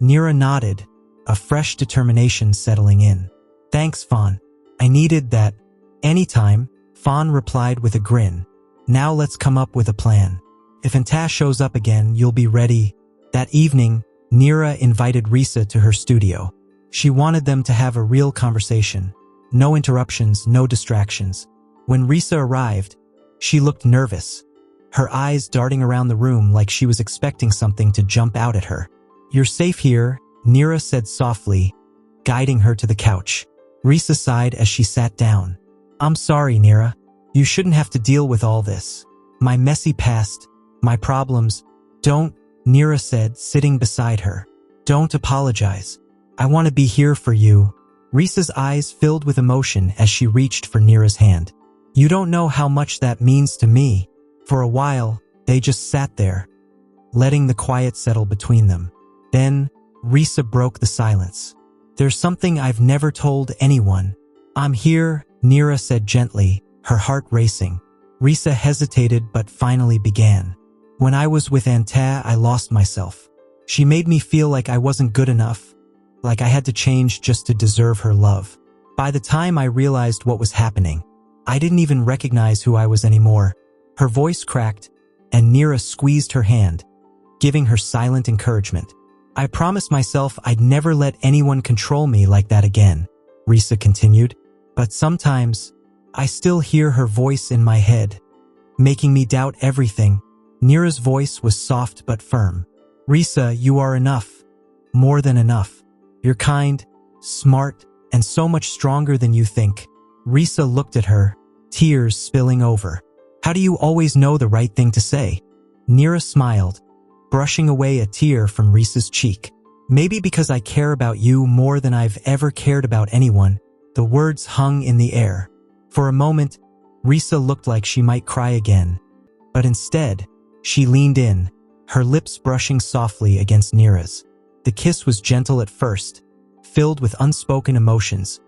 Nira nodded, a fresh determination settling in. Thanks, Fawn. I needed that. Anytime, Fawn replied with a grin. Now let's come up with a plan. If Antah shows up again, you'll be ready. That evening, Nira invited Risa to her studio. She wanted them to have a real conversation. No interruptions, no distractions. When Risa arrived, she looked nervous, her eyes darting around the room like she was expecting something to jump out at her. You're safe here, Nira said softly, guiding her to the couch. Risa sighed as she sat down. I'm sorry, Nira. You shouldn't have to deal with all this. My messy past, my problems. Don't, Nira said, sitting beside her. Don't apologize. I want to be here for you. Risa's eyes filled with emotion as she reached for Nira's hand. You don't know how much that means to me. For a while, they just sat there, letting the quiet settle between them. Then, Risa broke the silence. There's something I've never told anyone. I'm here, Nira said gently, her heart racing. Risa hesitated but finally began. When I was with Antah, I lost myself. She made me feel like I wasn't good enough, like I had to change just to deserve her love. By the time I realized what was happening, I didn't even recognize who I was anymore. Her voice cracked, and Nira squeezed her hand, giving her silent encouragement. I promised myself I'd never let anyone control me like that again, Risa continued. But sometimes, I still hear her voice in my head, making me doubt everything. Nira's voice was soft but firm. Risa, you are enough. More than enough. You're kind, smart, and so much stronger than you think. Risa looked at her, tears spilling over. How do you always know the right thing to say? Nira smiled, brushing away a tear from Risa's cheek. Maybe because I care about you more than I've ever cared about anyone. The words hung in the air. For a moment, Risa looked like she might cry again. But instead, she leaned in, her lips brushing softly against Nira's. The kiss was gentle at first, filled with unspoken emotions.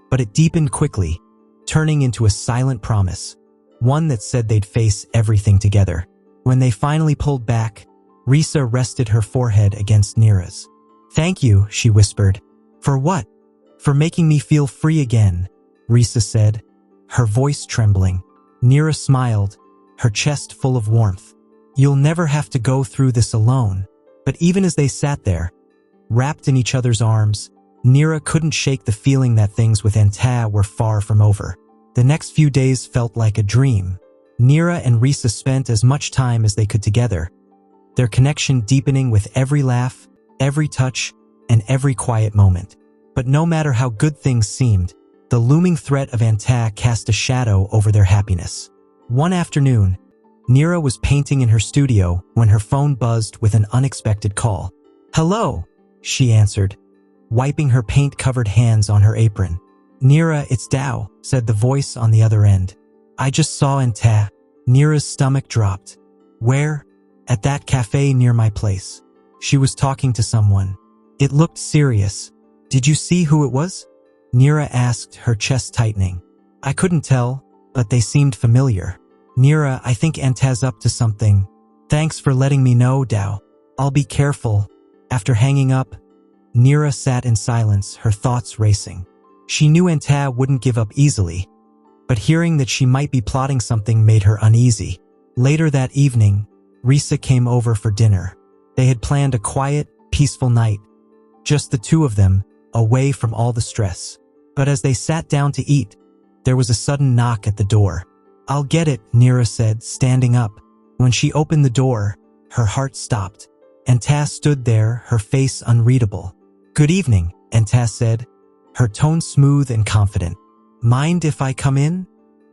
But it deepened quickly, turning into a silent promise. One that said they'd face everything together. When they finally pulled back, Risa rested her forehead against Nira's. Thank you, she whispered. For what? For making me feel free again, Risa said, her voice trembling. Nira smiled, her chest full of warmth. You'll never have to go through this alone. But even as they sat there, wrapped in each other's arms, Nira couldn't shake the feeling that things with Antah were far from over. The next few days felt like a dream. Nira and Risa spent as much time as they could together, their connection deepening with every laugh, every touch, and every quiet moment. But no matter how good things seemed, the looming threat of Antah cast a shadow over their happiness. One afternoon, Nira was painting in her studio when her phone buzzed with an unexpected call. Hello, she answered, wiping her paint-covered hands on her apron. Nira, it's Dao, said the voice on the other end. I just saw Antah. Nira's stomach dropped. Where? At that cafe near my place. She was talking to someone. It looked serious. Did you see who it was? Nira asked, her chest tightening. I couldn't tell, but they seemed familiar. Nira, I think Antah's up to something. Thanks for letting me know, Dao. I'll be careful. After hanging up, Nira sat in silence, her thoughts racing. She knew Antah wouldn't give up easily, but hearing that she might be plotting something made her uneasy. Later that evening, Risa came over for dinner. They had planned a quiet, peaceful night, just the two of them, away from all the stress. But as they sat down to eat, there was a sudden knock at the door. I'll get it, Nira said, standing up. When she opened the door, her heart stopped. Antah stood there, her face unreadable. Good evening, Antah said, her tone smooth and confident. Mind if I come in?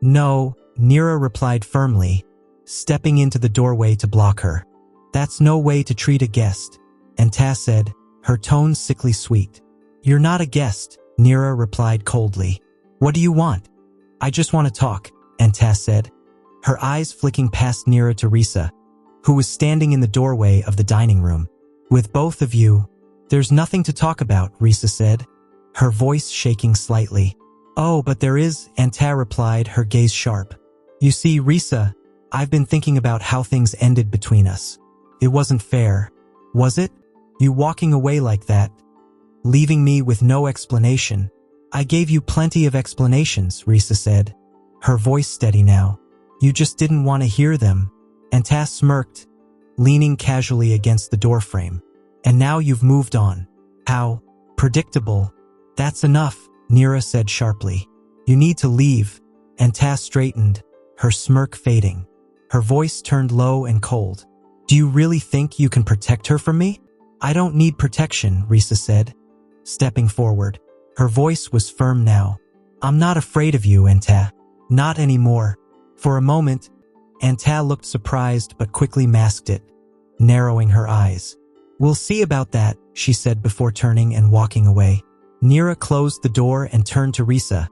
No, Nira replied firmly, stepping into the doorway to block her. That's no way to treat a guest, Antah said, her tone sickly sweet. You're not a guest, Nira replied coldly. What do you want? I just want to talk, Antah said, her eyes flicking past Nira to Risa, who was standing in the doorway of the dining room. With both of you, there's nothing to talk about, Risa said, her voice shaking slightly. Oh, but there is, Antah replied, her gaze sharp. You see, Risa, I've been thinking about how things ended between us. It wasn't fair, was it? You walking away like that, leaving me with no explanation. I gave you plenty of explanations, Risa said, her voice steady now. You just didn't want to hear them. Antah smirked, leaning casually against the doorframe. And now you've moved on. How predictable. That's enough, Neera said sharply. You need to leave. Antah straightened, her smirk fading. Her voice turned low and cold. Do you really think you can protect her from me? I don't need protection, Risa said, stepping forward. Her voice was firm now. I'm not afraid of you, Antah. Not anymore. For a moment, Antah looked surprised but quickly masked it, narrowing her eyes. We'll see about that, she said before turning and walking away. Neera closed the door and turned to Risa,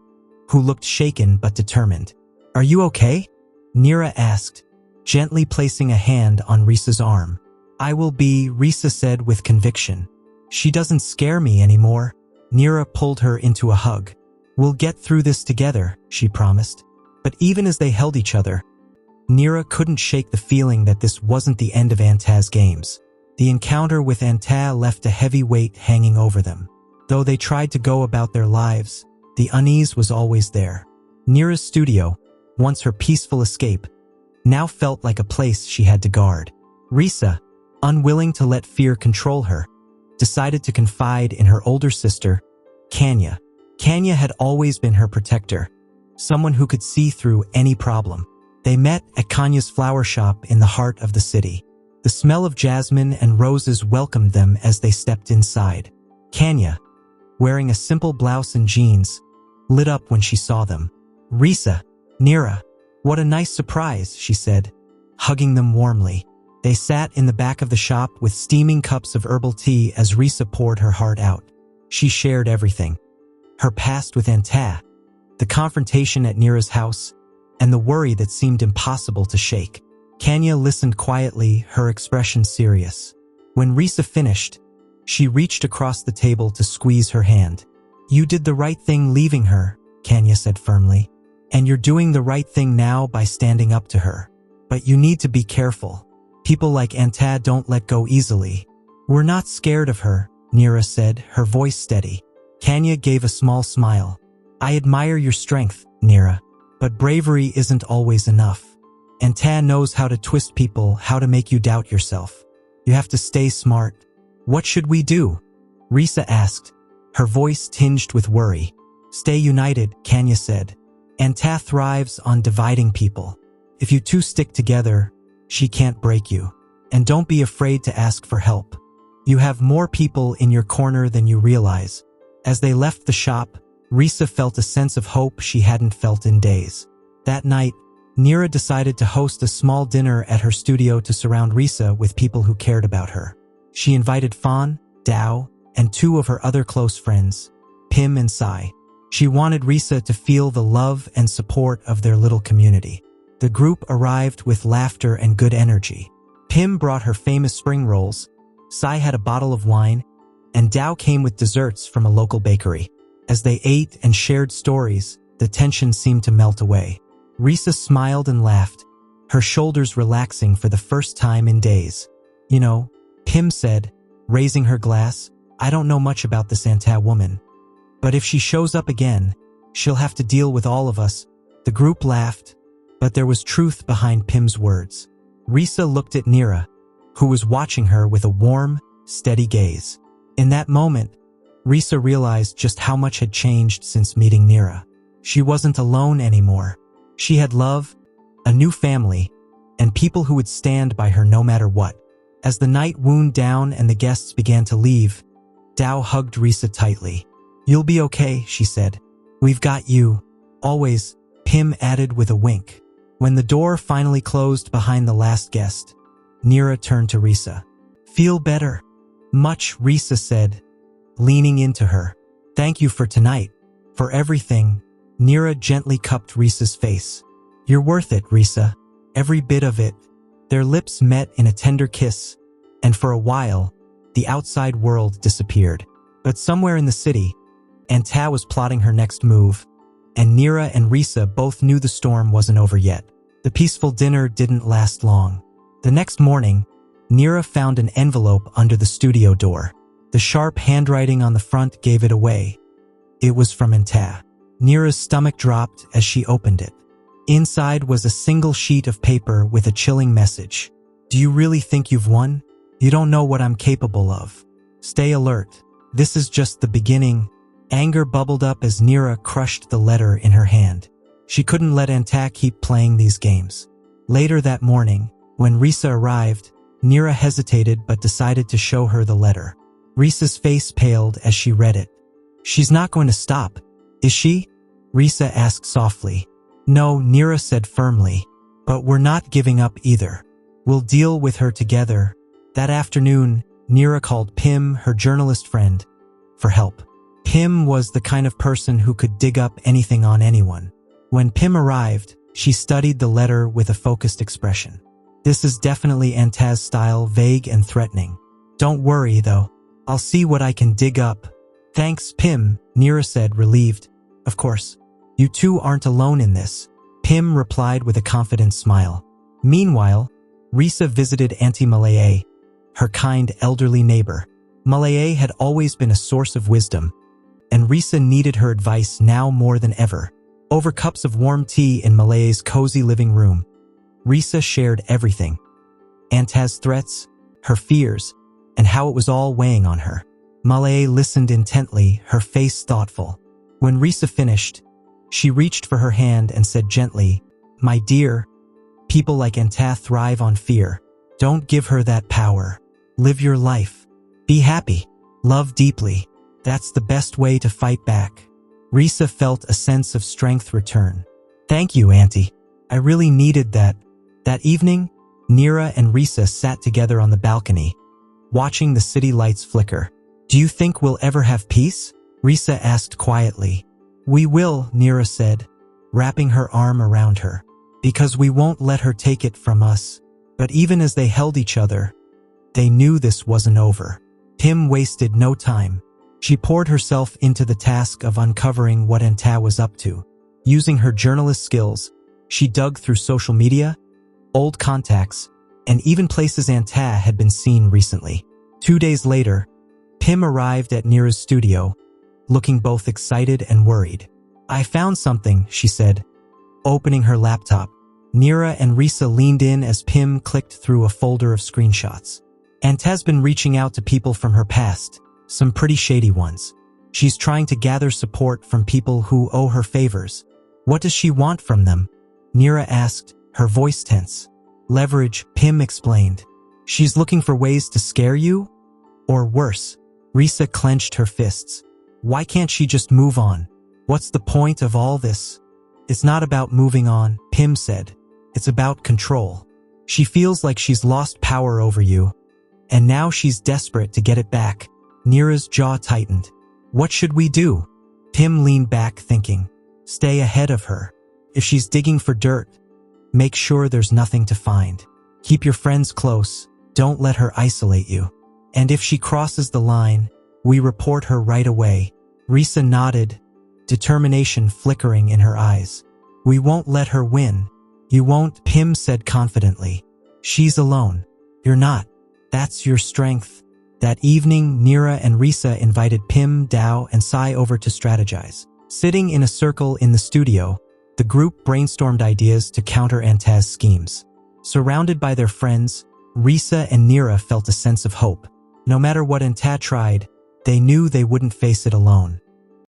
who looked shaken but determined. Are you okay? Neera asked, gently placing a hand on Risa's arm. I will be, Risa said with conviction. She doesn't scare me anymore. Neera pulled her into a hug. We'll get through this together, she promised. But even as they held each other, Neera couldn't shake the feeling that this wasn't the end of Antah's games. The encounter with Antah left a heavy weight hanging over them. Though they tried to go about their lives, the unease was always there. Neera's studio, once her peaceful escape, now felt like a place she had to guard. Risa, unwilling to let fear control her, decided to confide in her older sister, Kanya. Kanya had always been her protector, someone who could see through any problem. They met at Kanya's flower shop in the heart of the city. The smell of jasmine and roses welcomed them as they stepped inside. Kanya, wearing a simple blouse and jeans, lit up when she saw them. Risa, Neera, what a nice surprise, she said, hugging them warmly. They sat in the back of the shop with steaming cups of herbal tea as Risa poured her heart out. She shared everything. Her past with Antah, the confrontation at Neera's house, and the worry that seemed impossible to shake. Kanya listened quietly, her expression serious. When Risa finished, she reached across the table to squeeze her hand. You did the right thing leaving her, Kanya said firmly. And you're doing the right thing now by standing up to her. But you need to be careful. People like Antah don't let go easily. We're not scared of her, Neera said, her voice steady. Kanya gave a small smile. I admire your strength, Neera. But bravery isn't always enough. Antah knows how to twist people, how to make you doubt yourself. You have to stay smart. What should we do? Risa asked, her voice tinged with worry. Stay united, Kanya said. Antah thrives on dividing people. If you two stick together, she can't break you. And don't be afraid to ask for help. You have more people in your corner than you realize. As they left the shop, Risa felt a sense of hope she hadn't felt in days. That night, Neera decided to host a small dinner at her studio to surround Risa with people who cared about her. She invited Fawn, Dao, and two of her other close friends, Pim and Sai. She wanted Risa to feel the love and support of their little community. The group arrived with laughter and good energy. Pim brought her famous spring rolls, Sai had a bottle of wine, and Dao came with desserts from a local bakery. As they ate and shared stories, the tension seemed to melt away. Risa smiled and laughed, her shoulders relaxing for the first time in days. You know, Pim said, raising her glass, I don't know much about this Antah woman. But if she shows up again, she'll have to deal with all of us. The group laughed, but there was truth behind Pim's words. Risa looked at Neera, who was watching her with a warm, steady gaze. In that moment, Risa realized just how much had changed since meeting Neera. She wasn't alone anymore. She had love, a new family, and people who would stand by her no matter what. As the night wound down and the guests began to leave, Dao hugged Risa tightly. You'll be okay, she said. We've got you. Always, Pim added with a wink. When the door finally closed behind the last guest, Neera turned to Risa. Feel better? Much, Risa said, leaning into her. Thank you for tonight. For everything. Neera gently cupped Risa's face. You're worth it, Risa. Every bit of it. Their lips met in a tender kiss, and for a while, the outside world disappeared. But somewhere in the city, Antah was plotting her next move, and Neera and Risa both knew the storm wasn't over yet. The peaceful dinner didn't last long. The next morning, Nira found an envelope under the studio door. The sharp handwriting on the front gave it away. It was from Antah. Nira's stomach dropped as she opened it. Inside was a single sheet of paper with a chilling message. Do you really think you've won? You don't know what I'm capable of. Stay alert. This is just the beginning. Anger bubbled up as Nira crushed the letter in her hand. She couldn't let Antah keep playing these games. Later that morning, when Risa arrived, Nira hesitated but decided to show her the letter. Risa's face paled as she read it. She's not going to stop, is she? Risa asked softly. No, Nira said firmly. But we're not giving up either. We'll deal with her together. That afternoon, Nira called Pim, her journalist friend, for help. Pim was the kind of person who could dig up anything on anyone. When Pim arrived, she studied the letter with a focused expression. This is definitely Antah's style, vague and threatening. Don't worry, though. I'll see what I can dig up. Thanks, Pim, Nira said, relieved. Of course. You two aren't alone in this, Pim replied with a confident smile. Meanwhile, Risa visited Auntie Malaya, her kind elderly neighbor. Malaya had always been a source of wisdom, and Risa needed her advice now more than ever. Over cups of warm tea in Malaya's cozy living room, Risa shared everything. Antah's threats, her fears, and how it was all weighing on her. Malaya listened intently, her face thoughtful. When Risa finished, she reached for her hand and said gently, My dear, people like Antah thrive on fear. Don't give her that power. Live your life. Be happy. Love deeply. That's the best way to fight back. Risa felt a sense of strength return. Thank you, Auntie. I really needed that. That evening, Nira and Risa sat together on the balcony, watching the city lights flicker. Do you think we'll ever have peace? Risa asked quietly. We will, Nira said, wrapping her arm around her. Because we won't let her take it from us. But even as they held each other, they knew this wasn't over. Pim wasted no time. She poured herself into the task of uncovering what Antah was up to. Using her journalist skills, she dug through social media, old contacts, and even places Antah had been seen recently. 2 days later, Pim arrived at Nira's studio, looking both excited and worried. I found something, she said, opening her laptop. Nira and Risa leaned in as Pim clicked through a folder of screenshots. Antah's been reaching out to people from her past, some pretty shady ones. She's trying to gather support from people who owe her favors. What does she want from them? Nira asked, her voice tense. Leverage, Pim explained. She's looking for ways to scare you? Or worse. Risa clenched her fists. Why can't she just move on? What's the point of all this? It's not about moving on, Pim said. It's about control. She feels like she's lost power over you, and now she's desperate to get it back. Nira's jaw tightened. What should we do? Pim leaned back thinking. Stay ahead of her. If she's digging for dirt, make sure there's nothing to find. Keep your friends close. Don't let her isolate you. And if she crosses the line, we report her right away. Risa nodded, determination flickering in her eyes. We won't let her win. You won't, Pim said confidently. She's alone. You're not. That's your strength. That evening, Nira and Risa invited Pim, Dao, and Sai over to strategize. Sitting in a circle in the studio, the group brainstormed ideas to counter Antah's schemes. Surrounded by their friends, Risa and Nira felt a sense of hope. No matter what Antah tried, they knew they wouldn't face it alone.